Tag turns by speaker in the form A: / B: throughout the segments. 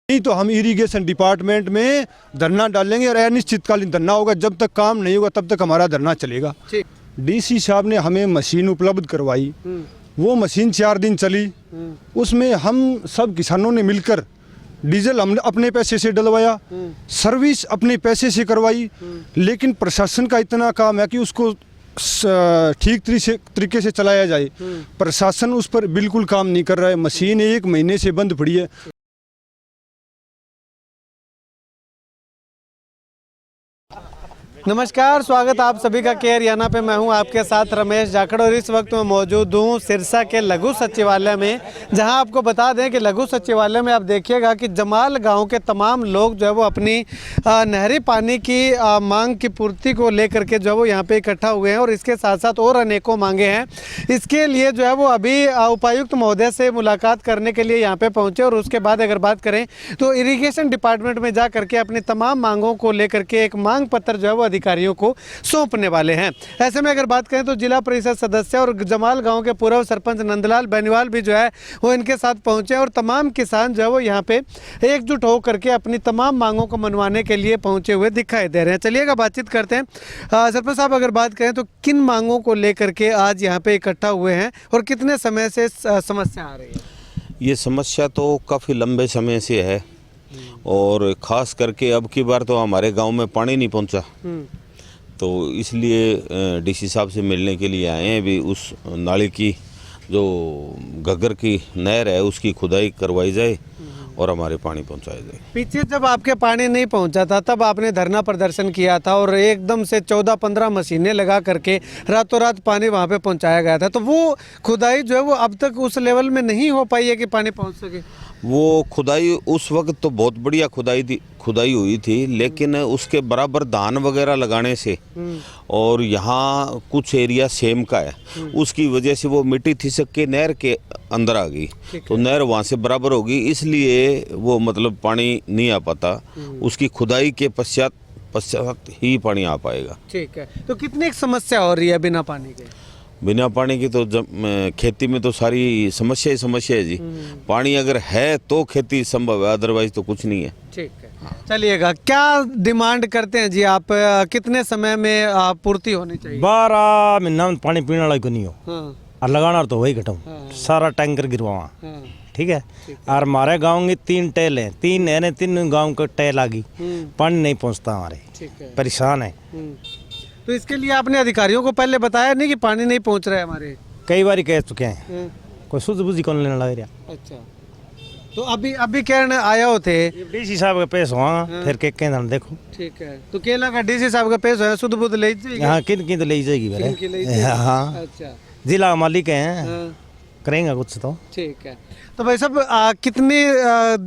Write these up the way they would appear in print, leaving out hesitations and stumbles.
A: नहीं तो हम इरिगेशन डिपार्टमेंट में धरना डालेंगे और अनिश्चितकालीन धरना होगा। जब तक काम नहीं होगा तब तक हमारा धरना चलेगा। डीसी साहब ने हमें मशीन उपलब्ध करवाई, वो मशीन 4 दिन चली, उसमें हम सब किसानों ने मिलकर डीजल हमने अपने पैसे से डलवाया, सर्विस अपने पैसे से करवाई। लेकिन प्रशासन का इतना काम है कि उसको ठीक तरीके से चलाया जाए। प्रशासन उस पर बिल्कुल काम नहीं कर रहा है। मशीन 1 महीने से बंद पड़ी है।
B: नमस्कार, स्वागत आप सभी का के हरियाणा पे। मैं हूं आपके साथ रमेश जाखड़ और इस वक्त मैं मौजूद हूं सिरसा के लघु सचिवालय में, जहां आपको बता दें कि लघु सचिवालय में आप देखिएगा कि जमाल गांव के तमाम लोग जो है वो अपनी नहरी पानी की मांग की पूर्ति को लेकर के जो है वो यहाँ पे इकट्ठा हुए हैं और इसके साथ साथ और अनेकों मांगे हैं। इसके लिए जो है वो अभी उपायुक्त महोदय से मुलाकात करने के लिए यहाँ पर पहुँचे और उसके बाद अगर बात करें तो इरीगेशन डिपार्टमेंट में जा करके अपनी तमाम मांगों को लेकर के एक मांग पत्र जो है वो अधिकारियों को सौंपने वाले हैं। ऐसे में अगर बात करें तो जिला परिषद सदस्य और जमाल गांव के पूर्व सरपंच नंदलाल बेनीवाल भी जो है वो इनके साथ पहुंचे और तमाम किसान जो है वो यहाँ पे एकजुट होकर के अपनी तमाम मांगों को मनवाने के लिए पहुंचे हुए दिखाई दे रहे हैं। चलिएगा बातचीत करते हैं। सरपंच साहब, अगर बात करें तो किन मांगों को लेकर के आज यहाँ पे इकट्ठा हुए हैं और कितने समय से समस्या आ रही है?
C: ये समस्या तो काफ़ी लंबे समय से है और ख़ास करके अब की बार तो हमारे गांव में पानी नहीं पहुंचा, तो इसलिए डीसी साहब से मिलने के लिए आए हैं। भी उस नाले की जो घग्गर की नहर है उसकी खुदाई करवाई जाए और हमारे पानी पहुंचाया जाए।
B: पीछे जब आपके पानी नहीं पहुंचा था तब आपने धरना प्रदर्शन किया था और एकदम से 14-15 मशीनें लगा करके रातों रात पानी वहां पे पहुंचाया गया था। तो वो खुदाई जो है वो अब तक उस लेवल में नहीं हो पाई है कि पानी पहुंच सके।
C: वो खुदाई उस वक्त तो बहुत बढ़िया खुदाई हुई थी, लेकिन उसके बराबर धान वगैरह लगाने से और यहाँ कुछ एरिया सेम का है, उसकी वजह से वो मिट्टी खिसक के नहर के अंदर आ गई, तो नहर वहाँ से बराबर होगी, इसलिए वो मतलब पानी नहीं आ पाता। उसकी खुदाई के पश्चात ही पानी आ पाएगा। ठीक है,
B: तो कितनी समस्या हो रही है बिना पानी के?
C: बिना पानी की तो खेती में तो सारी समस्या ही समस्या है जी। पानी अगर है तो खेती संभव है, अदरवाइज तो कुछ नहीं है। ठीक है,
B: चलिएगा, क्या डिमांड करते हैं जी आप? कितने समय में पूर्ति होनी चाहिए?
D: 12 महीना में पानी पीने वाला को नहीं हो और लगाना तो वही घटम सारा टैंकर गिरवावा। ठीक है, और हमारे गाँव के 3 टेल हैं, 3 गाँव का टेल आ गई, पानी नहीं पहुँचता, हमारे परेशान है।
B: तो इसके लिए आपने अधिकारियों को पहले बताया नहीं कि पानी नहीं पहुंच रहा है? हमारे कई
D: बार कह चुके हैं, कोई सूझबूझी कौन लेने लग रहा।
B: अच्छा, तो अभी कहने आया होते
D: डीसी साहब का पेश हुआ, फिर के देखो। ठीक है,
B: तो केला का डीसी साहब का पेश है, शुद्ध बुद्ध ले जाएगी।
D: हाँ, किन तो ले जाएगी। हाँ,
B: अच्छा,
D: जिला मालिक हैं, करेंगे कुछ तो। ठीक
B: है, तो भाई साहब कितनी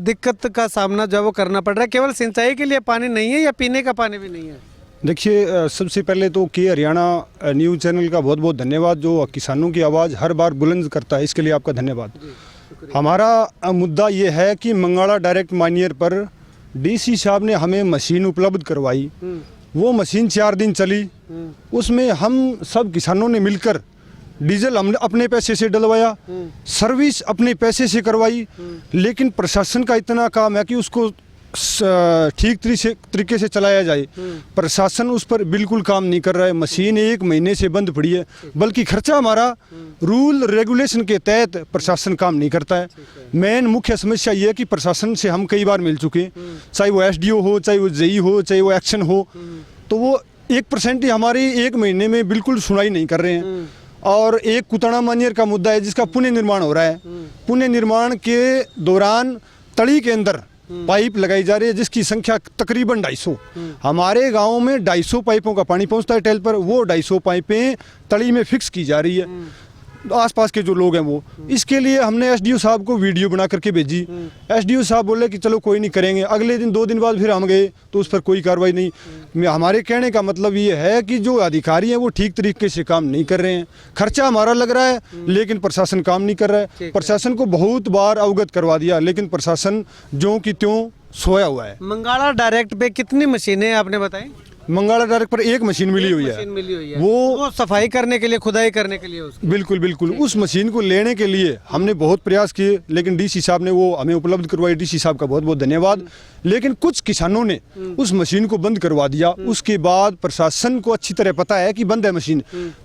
B: दिक्कत का सामना जो वो करना पड़ रहा है? केवल सिंचाई के लिए पानी नहीं है या पीने का पानी भी नहीं है?
A: देखिए, सबसे पहले तो के हरियाणा न्यूज़ चैनल का बहुत बहुत धन्यवाद, जो किसानों की आवाज़ हर बार बुलंद करता है, इसके लिए आपका धन्यवाद। हमारा मुद्दा ये है कि मंगाड़ा डायरेक्ट माइनियर पर डीसी साहब ने हमें मशीन उपलब्ध करवाई, वो मशीन 4 दिन चली, उसमें हम सब किसानों ने मिलकर डीजल हमने अपने पैसे से डलवाया, सर्विस अपने पैसे से करवाई। लेकिन प्रशासन का इतना काम है कि उसको ठीक तरीके से चलाया जाए। प्रशासन उस पर बिल्कुल काम नहीं कर रहा है। मशीन 1 महीने से बंद पड़ी है, बल्कि खर्चा हमारा रूल रेगुलेशन के तहत प्रशासन काम नहीं करता है। मेन मुख्य समस्या ये है कि प्रशासन से हम कई बार मिल चुके, चाहे वो SDO हो, चाहे वो JE हो, चाहे वो एक्शन हो, तो वो 1% ही हमारी 1 महीने में बिल्कुल सुनाई नहीं कर रहे हैं। और एक कुताना मानियर का मुद्दा है जिसका पुनः निर्माण हो रहा है। पुनः निर्माण के दौरान तली के अंदर पाइप लगाई जा रही है जिसकी संख्या तकरीबन 250। हमारे गांव में 250 पाइपों का पानी पहुंचता है टेल पर, वो 250 पाइपें तली में फिक्स की जा रही है। आसपास के जो लोग हैं वो, इसके लिए हमने SDO साहब को वीडियो बना करके भेजी। SDO साहब बोले कि चलो कोई नहीं करेंगे। अगले दिन 2 दिन बाद फिर हम गए तो उस पर कोई कार्रवाई नहीं। हमारे कहने का मतलब ये है कि जो अधिकारी हैं वो ठीक तरीके से काम नहीं कर रहे हैं। खर्चा हमारा लग रहा है लेकिन प्रशासन काम नहीं कर रहा है। प्रशासन को बहुत बार अवगत करवा दिया लेकिन प्रशासन ज्यों की त्यों सोया हुआ है।
B: मंगाड़ा डायरेक्ट पे कितनी मशीनें आपने बताई?
A: मंगाला डायरेक्ट पर एक मशीन मिली हुई
B: मशीन मिली हुई
A: है।
B: है
A: वो
B: सफाई करने के लिए, खुदाई करने के लिए उसकी।
A: बिल्कुल बिल्कुल उस मशीन को लेने के लिए हमने बहुत प्रयास किए, लेकिन डीसी साहब ने वो हमें उपलब्ध करवाई। डीसी साहब का बहुत बहुत धन्यवाद। लेकिन कुछ किसानों ने उस मशीन को बंद करवा दिया। उसके बाद प्रशासन को अच्छी तरह पता है कि बंद है मशीन,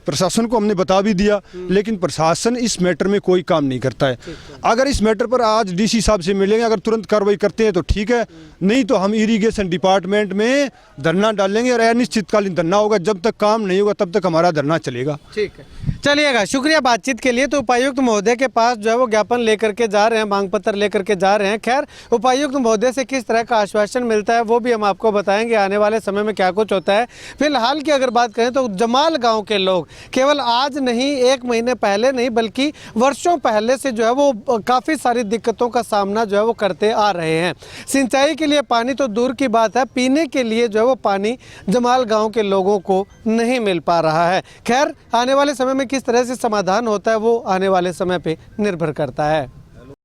A: प्रशासन को हमने बता भी दिया, लेकिन प्रशासन इस मैटर में कोई काम नहीं करता है। अगर इस मैटर पर आज डीसी साहब से मिलेंगे, अगर तुरंत कार्रवाई करते हैं तो ठीक है, नहीं तो हम इरिगेशन डिपार्टमेंट में धरना डालेंगे और अनिश्चितकालीन धरना होगा। जब तक काम नहीं होगा तब तक हमारा धरना चलेगा।
B: ठीक है, चलिएगा, शुक्रिया बातचीत के लिए। तो उपायुक्त महोदय के पास जो है वो ज्ञापन लेकर के जा रहे हैं, मांग पत्र लेकर के जा रहे हैं। खैर, उपायुक्त महोदय से किस तरह का आश्वासन मिलता है वो भी हम आपको बताएंगे आने वाले समय में क्या कुछ होता है। फिलहाल की अगर बात करें तो जमाल गांव के लोग केवल आज नहीं, 1 महीने पहले नहीं, बल्कि वर्षों पहले से जो है वो काफ़ी सारी दिक्कतों का सामना जो है वो करते आ रहे हैं। सिंचाई के लिए पानी तो दूर की बात है, पीने के लिए जो है वो पानी जमाल गाँव के लोगों को नहीं मिल पा रहा है। खैर, आने वाले समय में किस तरह से समाधान होता है वो आने वाले समय पे निर्भर करता है।